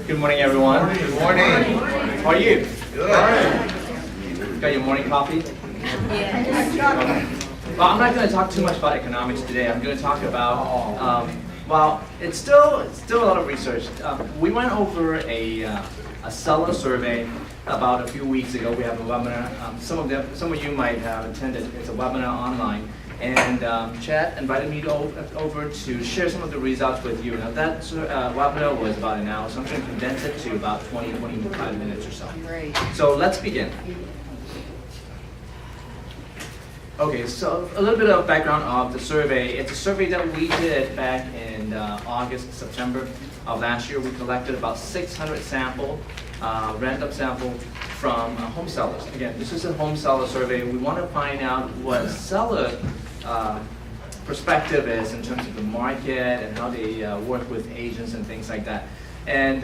Good morning, everyone. Good morning. How are you? Good. Got your morning coffee? Yes. Well, I'm not going to talk too much about economics today. I'm going to talk about, well, it's still a lot of research. We went over a seller survey about a few weeks ago. We have a webinar. Some of you might have attended. It's a webinar online. And Chad invited me over to share some of the results with you. Now that webinar was about an hour, so I'm going to condense it to about 20-25 minutes or so. Great. So let's begin. Okay, so a little bit of background of the survey. It's a survey that we did back in August, September of last year. We collected about 600 random sample from home sellers. Again, this is a home seller survey. We want to find out what seller perspective is in terms of the market and how they work with agents and things like that. And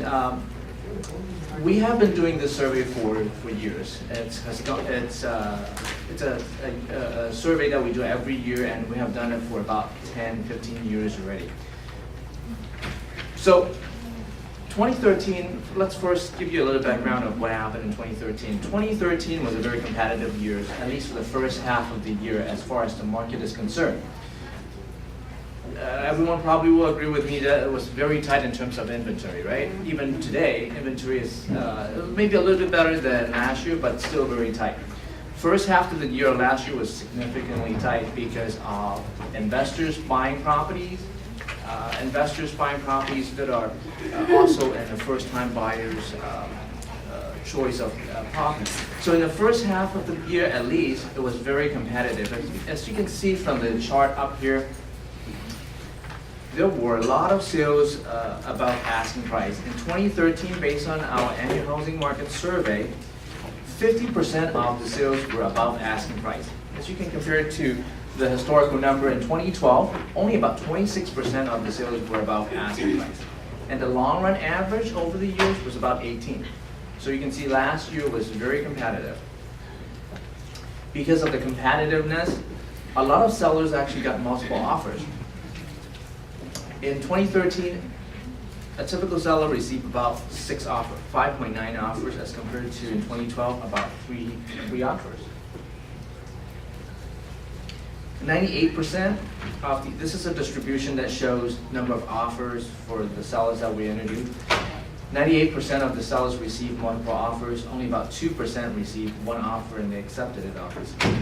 we have been doing this survey for years. It's a survey that we do every year, and we have done it for about 10-15 years already. So 2013, let's first give you a little background of what happened in 2013. 2013 was a very competitive year, at least for the first half of the year as far as the market is concerned. Everyone probably will agree with me that it was very tight in terms of inventory, right? Even today, inventory is maybe a little bit better than last year, but still very tight. First half of the year last year was significantly tight because of investors buying properties that are also in the first-time buyers' choice of property. So in the first half of the year, at least, it was very competitive. As you can see from the chart up here, there were a lot of sales above asking price. In 2013, based on our annual housing market survey, 50% of the sales were above asking price. As you can compare it to the historical number in 2012, only about 26% of the sales were above asking price. And the long run average over the years was about 18. So you can see last year was very competitive. Because of the competitiveness, a lot of sellers actually got multiple offers. In 2013, a typical seller received about 5.9 offers, as compared to in 2012 about three offers. 98% of this is a distribution that shows number of offers for the sellers that we interviewed. 98% of the sellers received multiple offers. Only about 2% received one offer and they accepted it, obviously.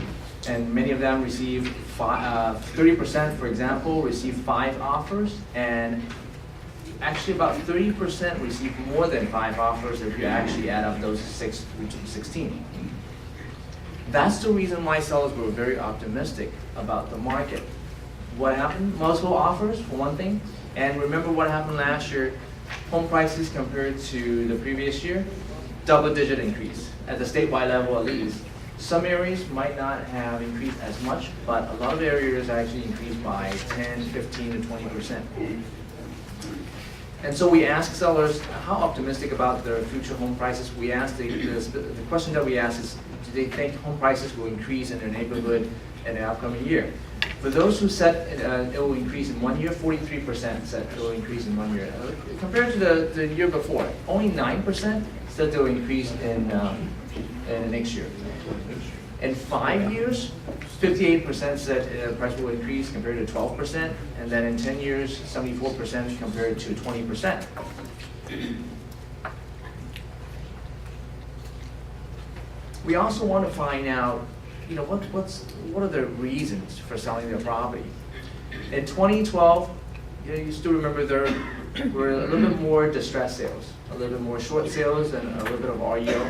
And many of them received 30%, for example, received 5 offers, and actually about 30% received more than 5 offers if you actually add up those 6 to 16. That's the reason why sellers were very optimistic about the market. What happened? Multiple offers, for one thing. And remember what happened last year, home prices compared to the previous year, double-digit increase, at the statewide level at least. Some areas might not have increased as much, but a lot of areas actually increased by 10, 15 to 20%. And so we ask sellers how optimistic about their future home prices. We ask the question that we ask is, do they think home prices will increase in their neighborhood in the upcoming year? For those who said it will increase in 1 year, 43% said it will increase in 1 year. Compared to the year before, only 9% said they will increase in the next year. In 5 years, 58% said the price will increase compared to 12%, and then in 10 years, 74% compared to 20%. We also want to find out, what are the reasons for selling their property? In 2012, you still remember there were a little bit more distressed sales, a little bit more short sales, and a little bit of REO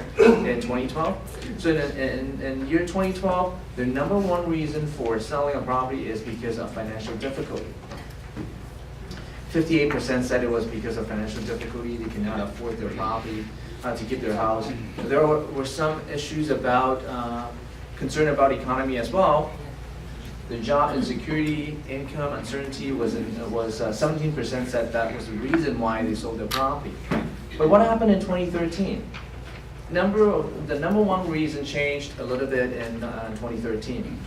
in 2012. So in year 2012, the number one reason for selling a property is because of financial difficulty. 58% said it was because of financial difficulty. They cannot afford their property to keep their house. There were some issues about concern about economy as well. The job insecurity, income uncertainty was 17% said that was the reason why they sold their property. But what happened in 2013? The number one reason changed a little bit in 2013.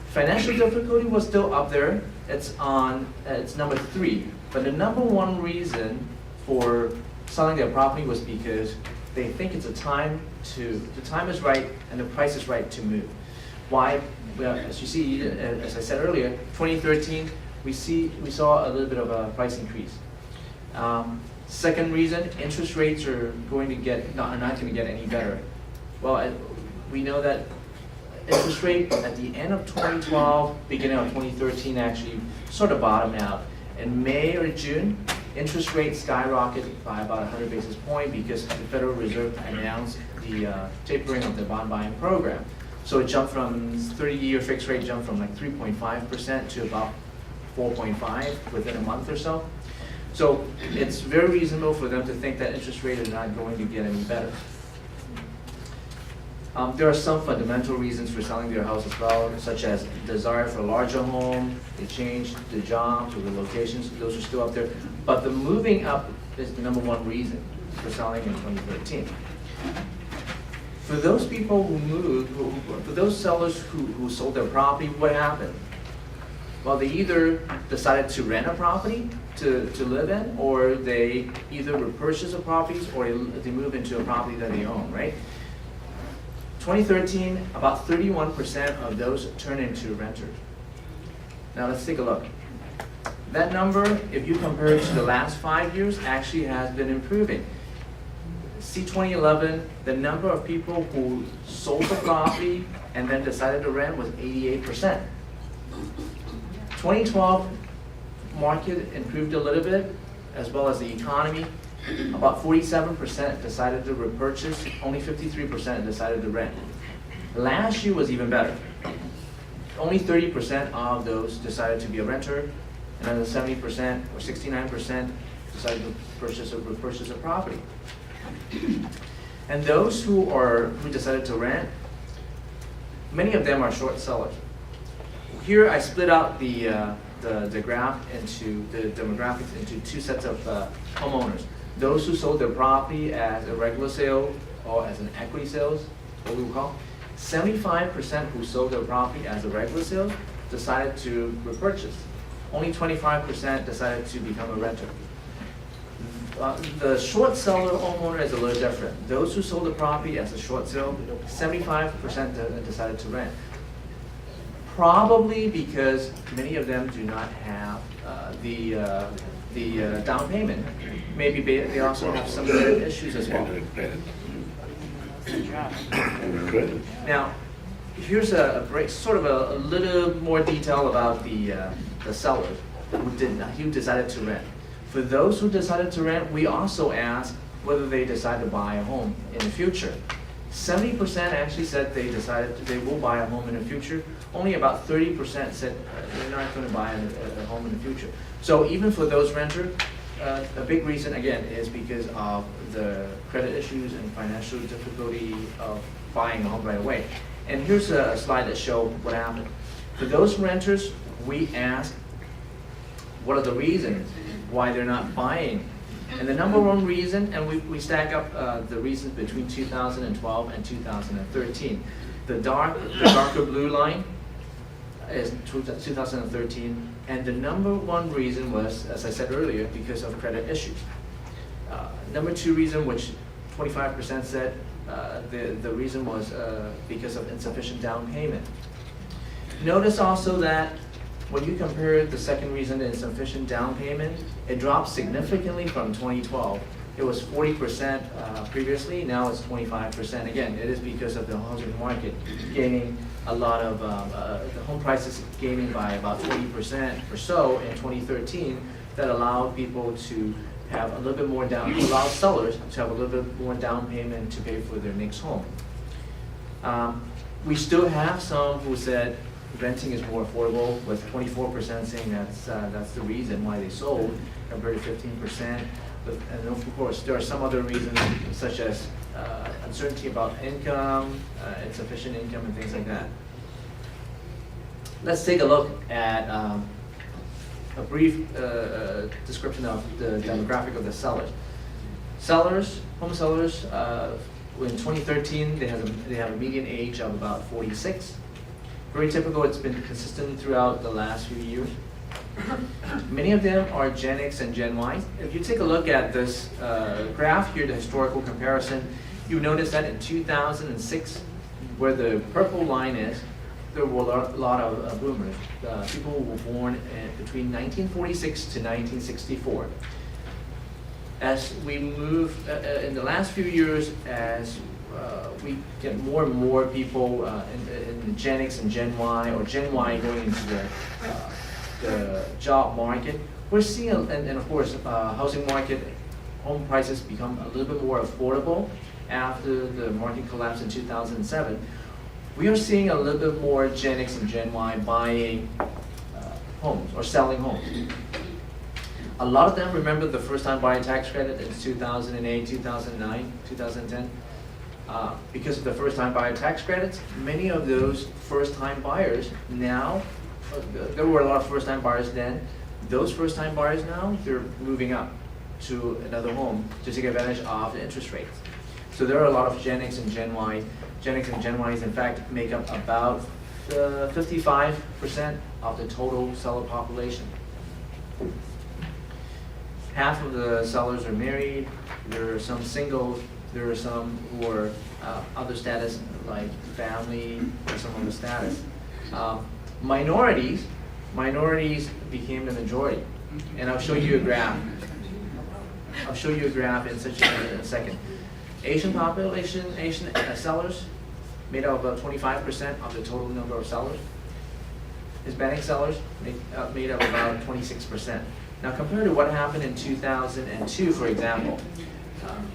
Financial difficulty was still up there. It's number 3. But the number one reason for selling their property was because they think it's the time is right and the price is right to move. Why? Well, as you see, as I said earlier, 2013, we saw a little bit of a price increase. Second reason, interest rates are not going to get any better. Well, we know that interest rate at the end of 2012, beginning of 2013, actually sort of bottomed out. In May or June, interest rates skyrocketed by about 100 basis points because the Federal Reserve announced the tapering of the bond buying program. So it jumped from 30-year fixed rate jumped from like 3.5% to about 4.5 within a month or so. So it's very reasonable for them to think that interest rates are not going to get any better. There are some fundamental reasons for selling their house as well, such as desire for a larger home, the change, the jobs, or the locations. Those are still up there. But the moving up is the number one reason for selling in 2013. For those people who moved, for those sellers who sold their property, what happened? Well, they either decided to rent a property to live in, or they either repurchase a property or they move into a property that they own, right? 2013, about 31% of those turn into renters. Now let's take a look. That number, if you compare it to the last 5 years, actually has been improving. See 2011, the number of people who sold the property and then decided to rent was 88%. 2012, market improved a little bit, as well as the economy. About 47% decided to repurchase, only 53% decided to rent. Last year was even better. Only 30% of those decided to be a renter, and another 70% or 69% decided to repurchase a property. And those who decided to rent, many of them are short sellers. Here I split out the graph into the demographics into two sets of homeowners. Those who sold their property as a regular sale or as an equity sales, what we would call. 75% who sold their property as a regular sale decided to repurchase. Only 25% decided to become a renter. The short seller homeowner is a little different. Those who sold the property as a short sale, 75% decided to rent. Probably because many of them do not have the down payment. Maybe they also have some credit issues as well. Now, here's sort of a little more detail about the sellers who decided to rent. For those who decided to rent, we also asked whether they decide to buy a home in the future. 70% actually said they will buy a home in the future. Only about 30% said they're not going to buy a home in the future. So even for those renters, a big reason, again, is because of the credit issues and financial difficulty of buying a home right away. And here's a slide that shows what happened. For those renters, we asked what are the reasons why they're not buying. And the number one reason, and we stack up the reasons between 2012 and 2013. The darker blue line is 2013, and the number one reason was, as I said earlier, because of credit issues. Number two reason, which 25% said the reason was because of insufficient down payment. Notice also that when you compare the second reason to insufficient down payment, it dropped significantly from 2012. It was 40% previously, now it's 25%. Again, it is because of the housing market gaining a lot of, the home prices gaining by about 20% or so in 2013 that allowed people to have a little bit more allowed sellers to have a little bit more down payment to pay for their next home. We still have some who said renting is more affordable, with 24% saying that's the reason why they sold, compared to 15%. And of course, there are some other reasons, such as uncertainty about income, insufficient income, and things like that. Let's take a look at a brief description of the demographic of the sellers. Home sellers, in 2013, they have a median age of about 46. Very typical, it's been consistent throughout the last few years. Many of them are Gen X and Gen Y. If you take a look at this graph here, the historical comparison, you notice that in 2006, where the purple line is, there were a lot of boomers. People who were born between 1946 to 1964. As we move, in the last few years, as we get more and more people in the Gen X and Gen Y, or Gen Y going into the job market, we're seeing, and of course, housing market, home prices become a little bit more affordable after the market collapse in 2007. We are seeing a little bit more Gen X and Gen Y buying homes or selling homes. A lot of them remember the first-time buyer tax credit in 2008, 2009, 2010. Because of the first-time buyer tax credits, many of those first-time buyers now, there were a lot of first-time buyers then, those first-time buyers now, they're moving up to another home to take advantage of the interest rates. So there are a lot of Gen X and Gen Y. Gen X and Gen Ys, in fact, make up about 55% of the total seller population. Half of the sellers are married. There are some singles. There are some who are other status, like family or some other status. Minorities became the majority. And I'll show you a graph. I'll show you a graph in a second. Asian population, Asian sellers made up about 25% of the total number of sellers. Hispanic sellers made up about 26%. Now compared to what happened in 2002, for example,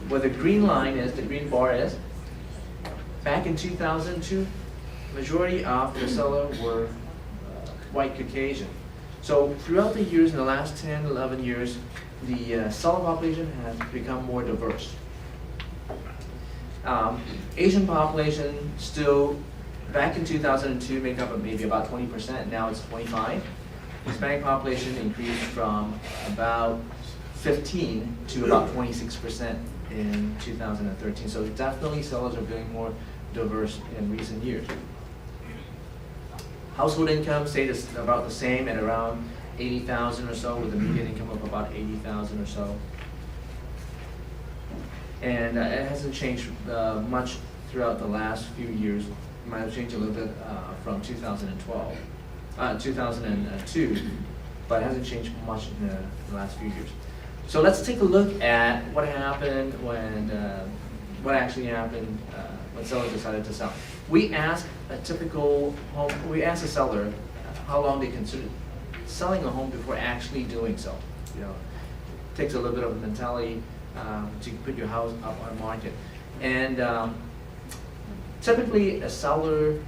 where the green line is, the green bar is, back in 2002, majority of the sellers were white Caucasian. So throughout the years, in the last 10, 11 years, the seller population has become more diverse. Asian population still, back in 2002, make up maybe about 20%, now it's 25%. Hispanic population increased from about 15 to about 26% in 2013. So definitely sellers are getting more diverse in recent years. Household income stayed about the same at around 80,000 or so, with a median income of about 80,000 or so. And it hasn't changed much throughout the last few years. It might have changed a little bit from 2002, but it hasn't changed much in the last few years. So let's take a look at what happened when, what actually happened when sellers decided to sell. We asked a typical home, we asked a seller how long they considered selling a home before actually doing so. You know, it takes a little bit of a mentality to put your house up on market. And typically a seller,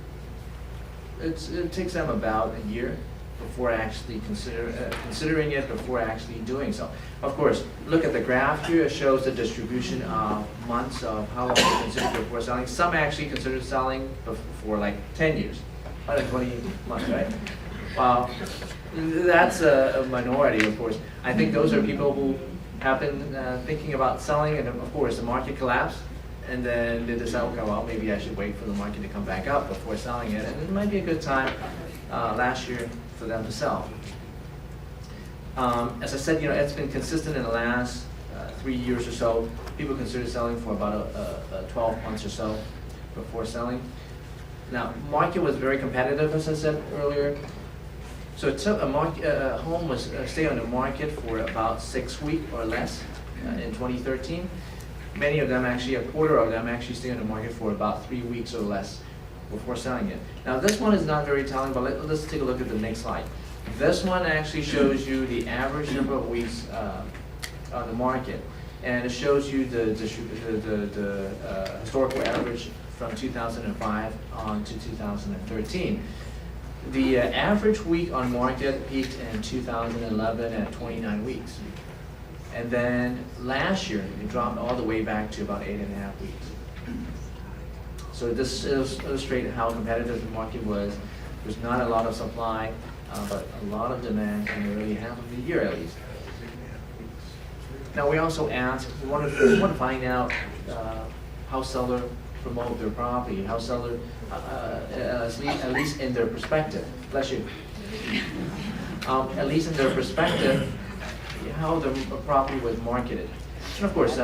it takes them about a year before actually considering it, before actually doing so. Of course, look at the graph here. It shows the distribution of months of how long they consider before selling. Some actually consider selling for like 10 years, 120 months, right? Wow, that's a minority, of course. I think those are people who have been thinking about selling, and of course the market collapsed, and then they decide, okay, well, maybe I should wait for the market to come back up before selling it, and it might be a good time last year for them to sell. As I said, you know, it's been consistent in the last 3 years or so. People consider selling for about 12 months or so before selling. Now, market was very competitive, as I said earlier. So it took a home was stay on the market for about 6 weeks or less in 2013. Many of them, actually a quarter of them, actually stay on the market for about 3 weeks or less before selling it. Now this one is not very telling, but let's take a look at the next slide. This one actually shows you the average number of weeks on the market, and it shows you the historical average from 2005 on to 2013. The average week on market peaked in 2011 at 29 weeks. And then last year, it dropped all the way back to about 8.5 weeks. So this illustrates how competitive the market was. There's not a lot of supply, but a lot of demand in the early half of the year at least. Now we also asked, we want to find out how sellers promote their property, how sellers, at least in their perspective. Bless you. at least in their perspective, how the property was marketed. And of course,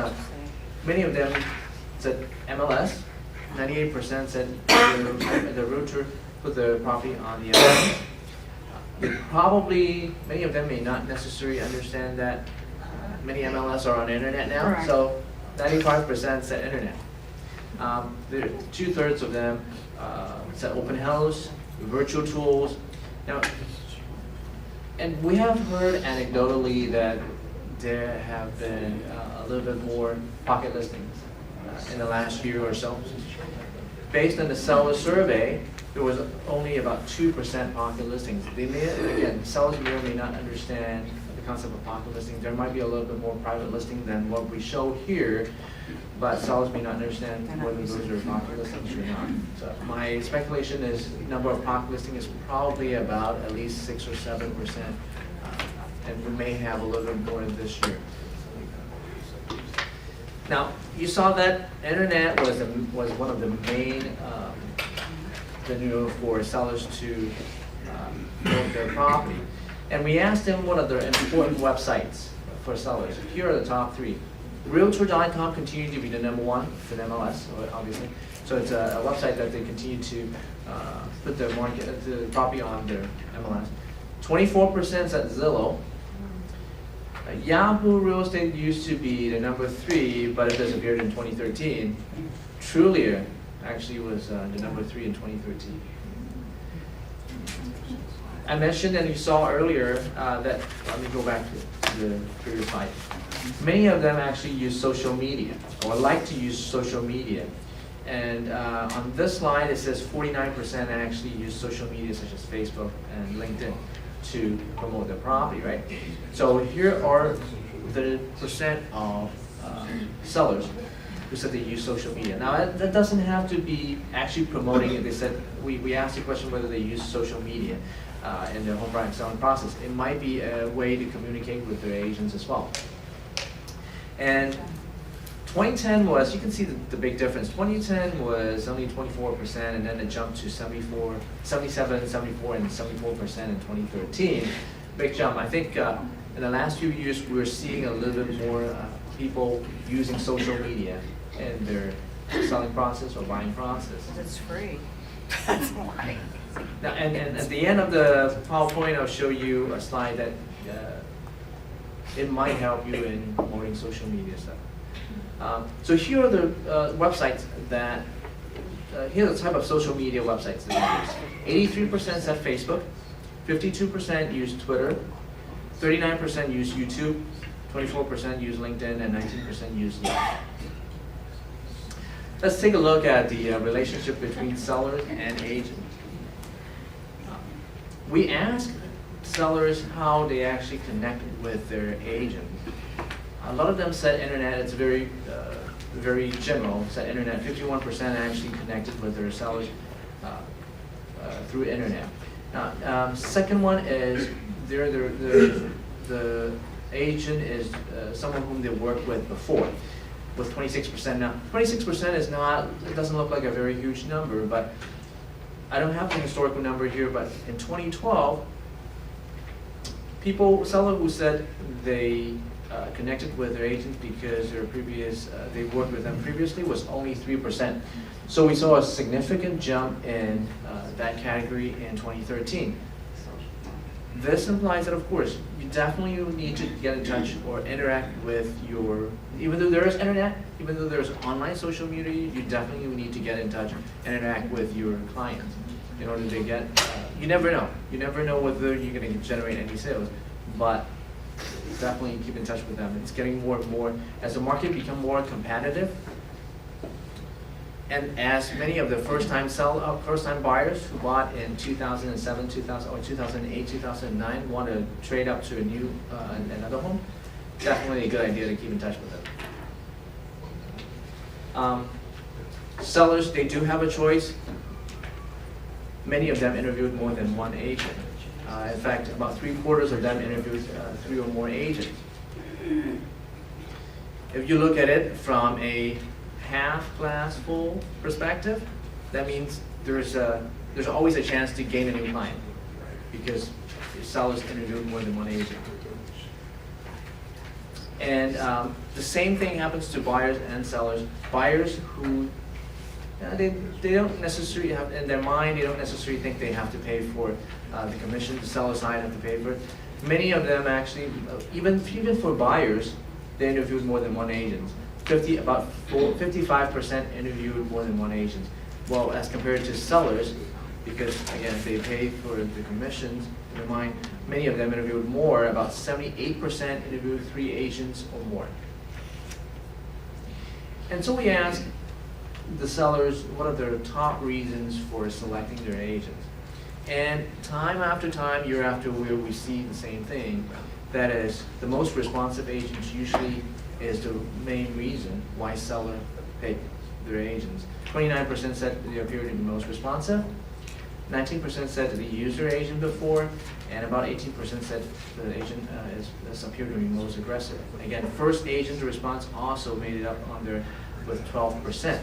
many of them said MLS, 98% said the realtor put the property on the MLS. Probably, many of them may not necessarily understand that many MLS are on the internet now, Correct. so 95% said internet. The 2/3 of them said open house, virtual tools. Now, and we have heard anecdotally that there have been a little bit more pocket listings in the last year or so. Based on the seller survey, there was only about 2% pocket listings. They may, again, sellers may or may not understand the concept of pocket listing. There might be a little bit more private listing than what we show here, but sellers may not understand whether those are pocket listings or not. So my speculation is number of pocket listing is probably about at least 6 or 7%, and we may have a little bit more this year. Now, you saw that internet was one of the main venue for sellers to promote their property. And we asked them what are the important websites for sellers. Here are the top 3. Realtor.com continued to be the number 1 for the MLS, obviously. So it's a website that they continue to put the property on their MLS. 24% at Zillow. Yahoo Real Estate used to be the number 3, but it disappeared in 2013. Trulia actually was the number 3 in 2013. I mentioned, and you saw earlier, that, let me go back to the previous slide. Many of them actually use social media, or like to use social media. And on this slide, it says 49% actually use social media, such as Facebook and LinkedIn, to promote their property, right? So here are the percent of sellers who said they use social media. Now, that doesn't have to be actually promoting it. They said, we asked the question whether they use social media in their home buying selling process. It might be a way to communicate with their agents as well. And 2010 was, you can see the big difference. 2010 was only 24%, and then it jumped to 77, 74, and 74% in 2013. Big jump. I think in the last few years, we're seeing a little bit more people using social media in their selling process or buying process. It's free. That's why. Now, and at the end of the PowerPoint, I'll show you a slide that it might help you in promoting social media stuff. So here are the websites that, here are the type of social media websites that we use. 83% said Facebook, 52% use Twitter, 39% use YouTube, 24% use LinkedIn, and 19% use Yelp. Let's take a look at the relationship between sellers and agents. We asked sellers how they actually connect with their agent. A lot of them said internet. It's very general. Said internet. 51% actually connected with their sellers through internet. Now, second one is the agent is someone whom they worked with before, with 26%. Now, 26% is not. It doesn't look like a very huge number, but I don't have the historical number here. But in 2012. Sellers who said they connected with their agent because they worked with them previously was only 3%. So we saw a significant jump in that category in 2013. This implies that, of course, you definitely need to get in touch or interact with even though there is internet, even though there's online social media, you definitely need to get in touch and interact with your clients in order to get, you never know. You never know whether you're going to generate any sales, but definitely keep in touch with them. It's getting more and more, as the market becomes more competitive, and as many of the first-time buyers who bought in 2007, 2008, 2009 want to trade up to another home, definitely a good idea to keep in touch with them. Sellers, they do have a choice. Many of them interviewed more than one agent. In fact, about 3/4 of them interviewed 3 or more agents. If you look at it from a half glass full perspective, that means there's always a chance to gain a new client, because sellers interviewed more than one agent. And the same thing happens to buyers and sellers. Buyers who they don't necessarily have, in their mind, they don't necessarily think they have to pay for the commission. The seller side have to pay for it. Many of them actually, even for buyers, they interviewed more than one agent. About 55% interviewed more than one agent. Well, as compared to sellers, because again, they pay for the commissions, in their mind, many of them interviewed more. About 78% interviewed 3 agents or more. And so we asked the sellers what are their top reasons for selecting their agents. And time after time, year after year, we see the same thing. That is, the most responsive agents usually is the main reason why seller pick their agents. 29% said they appear to be most responsive. 19% said that they used their agent before, and about 18% said the agent is appeared to be most aggressive. Again, first agent response also made it up on there with 12%.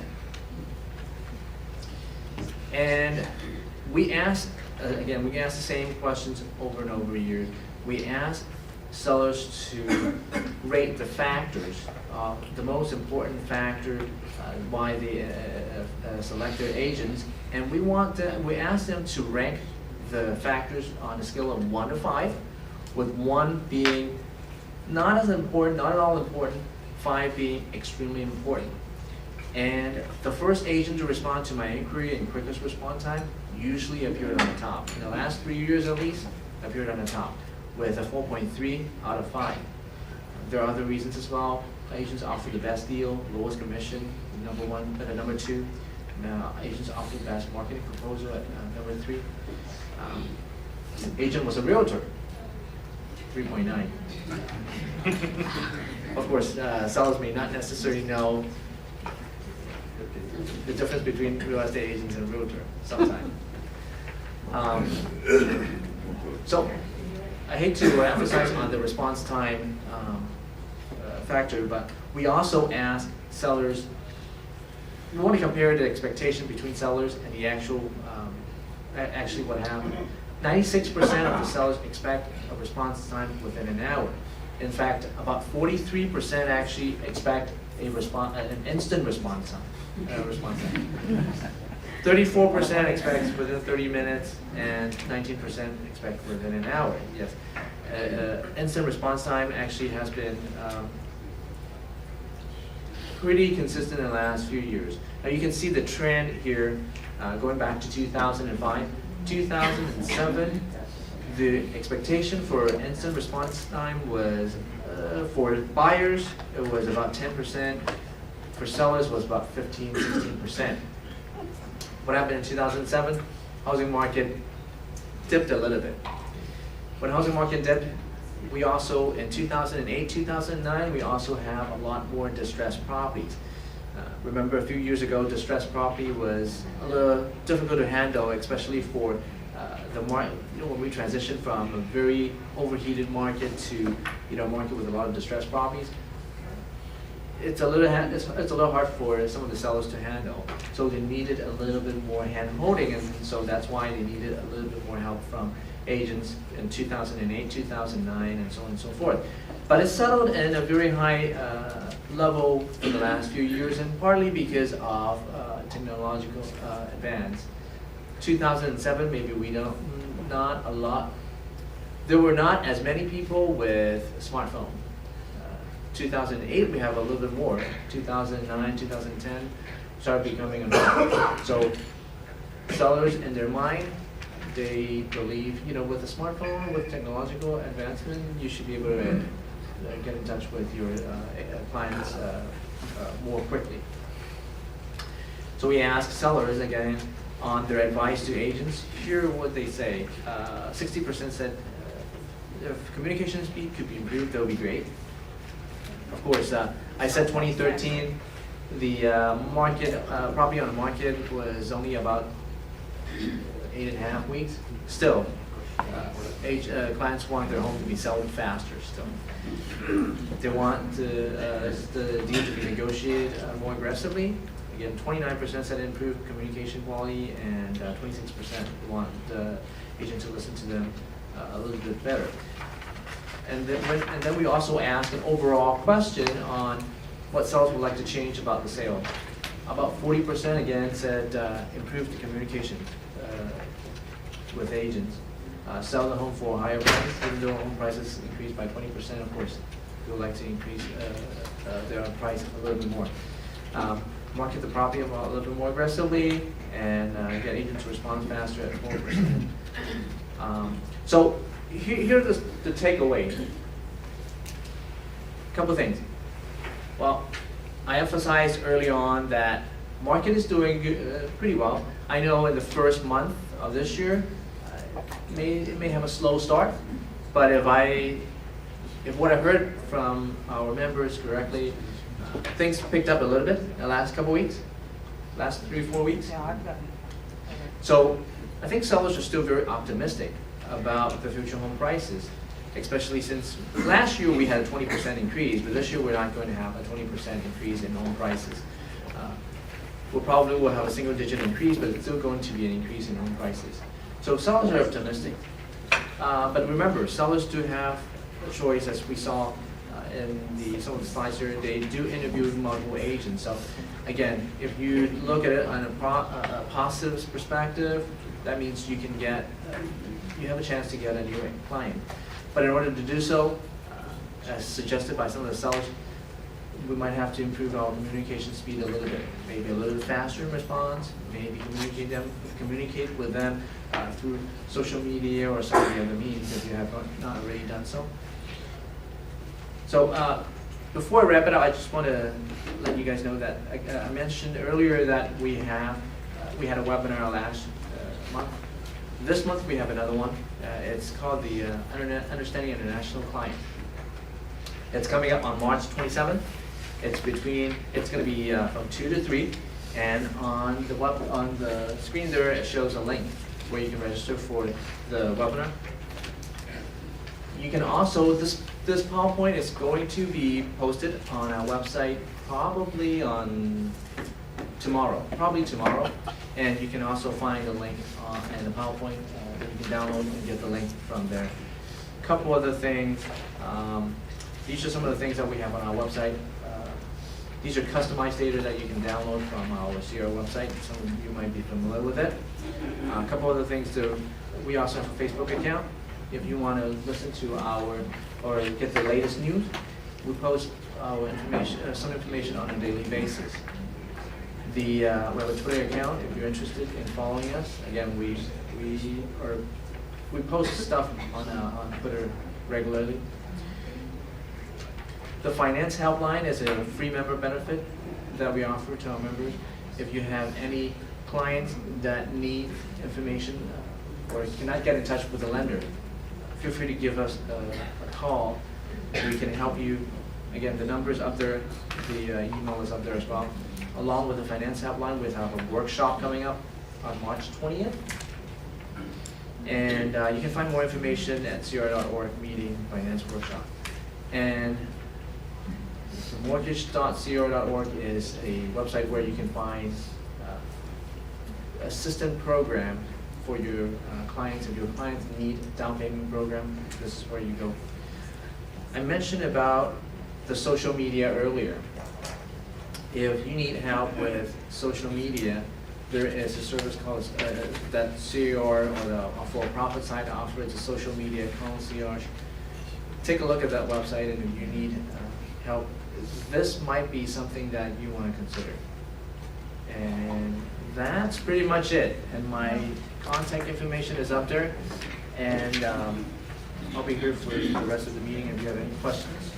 And we asked, again, we asked the same questions over and over years. We asked sellers to rate the factors, the most important factor why they select their agents, and we asked them to rank the factors on a scale of 1 to 5, with 1 being not as important, not at all important, 5 being extremely important. And the first agent to respond to my inquiry and quickest response time usually appeared on the top. In the last 3 years at least, appeared on the top with a 4.3 out of 5. There are other reasons as well. Agents offer the best deal, lowest commission, number 2. Agents offer the best marketing proposal at number 3. Agent was a realtor, 3.9. Of course, sellers may not necessarily know the difference between real estate agents and a realtor sometimes. So I hate to emphasize on the response time factor, but we also ask sellers, we want to compare the expectation between sellers and the actual, actually what happened. 96% of the sellers expect a response time within an hour. In fact, about 43% actually expect an instant response time. 34% expects within 30 minutes, and 19% expect within an hour. Yes, instant response time actually has been pretty consistent in the last few years. Now you can see the trend here, going back to 2005, 2007. The expectation for instant response time was, for buyers, it was about 10%. For sellers was about 16%. What happened in 2007? Housing market dipped a little bit. When housing market dipped, we also, in 2008, 2009, we also have a lot more distressed properties. Remember a few years ago, distressed property was a little difficult to handle, especially for the market, when we transitioned from a very overheated market to a market with a lot of distressed properties. It's a little hard for some of the sellers to handle. So they needed a little bit more hand holding, and so that's why they needed a little bit more help from agents in 2008, 2009, and so on and so forth. But it settled in a very high level in the last few years, and partly because of technological advance. 2007, maybe we don't, not a lot. There were not as many people with a smartphone. 2008, we have a little bit more. 2009, 2010, started becoming a norm. So sellers in their mind, they believe, with a smartphone, with technological advancement, you should be able to get in touch with your clients more quickly. So we ask sellers again on their advice to agents. Hear what they say. 60% said if communication speed could be improved, that would be great. Of course, I said 2013, the property on the market was only about 8.5 weeks. Still, clients want their home to be sold faster still. They want the deal to be negotiated more aggressively. Again, 29% said improve communication quality, and 26% want the agent to listen to them a little bit better. And then we also asked an overall question on what sellers would like to change about the sale. About 40% again said improve the communication with agents. Sell the home for a higher price, even though home prices increased by 20%, of course, we would like to increase their price a little bit more. Market the property a little bit more aggressively, and get agents to respond faster at 4%. So here are the takeaways. Couple things. Well, I emphasized early on that market is doing pretty well. I know in the first month of this year, it may have a slow start, but if what I heard from our members correctly, things picked up a little bit in the last couple weeks, last 3-4 weeks. Yeah, I've gotten. So I think sellers are still very optimistic about the future home prices, especially since last year we had a 20% increase, but this year we're not going to have a 20% increase in home prices. We'll probably will have a single-digit increase, but it's still going to be an increase in home prices. So sellers are optimistic. But remember, sellers do have a choice, as we saw in some of the slides here. They do interview multiple agents. So again, if you look at it on a positive perspective, that means you can get, you have a chance to get a new client. But in order to do so, as suggested by some of the sellers, we might have to improve our communication speed a little bit, maybe a little faster in response, maybe communicate with them through social media or some of the other means if you have not already done so. So before I wrap it up, I just want to let you guys know that I mentioned earlier that we had a webinar last month. This month we have another one. It's called the Understanding International Client. It's coming up on March 27th. It's going to be from 2 to 3, and on the screen there it shows a link where you can register for the webinar. You can also, this PowerPoint is going to be posted on our website probably tomorrow, and you can also find the link and the PowerPoint that you can download and get the link from there. A couple other things. These are some of the things that we have on our website. These are customized data that you can download from our C.A.R. website. Some of you might be familiar with it. A couple other things too. We also have a Facebook account. If you want to listen to or get the latest news, we post our information, some information on a daily basis. We have a Twitter account if you're interested in following us. Again, we post stuff on Twitter regularly. The finance helpline is a free member benefit that we offer to our members. If you have any clients that need information or cannot get in touch with the lender, feel free to give us a call. We can help you. Again, the number is up there, the email is up there as well. Along with the finance helpline, we have a workshop coming up on March 20th. And you can find more information at C.A.R.org meeting finance workshop. And mortgage.C.A.R.org is a website where you can find assistant program for your clients. If your clients need a down payment program, this is where you go. I mentioned about the social media earlier. If you need help with social media, there is a service called that C.A.R. or the for-profit side offers, a social media concierge. Take a look at that website, and if you need help, this might be something that you want to consider. And that's pretty much it. And my contact information is up there, and I'll be here for the rest of the meeting if you have any questions.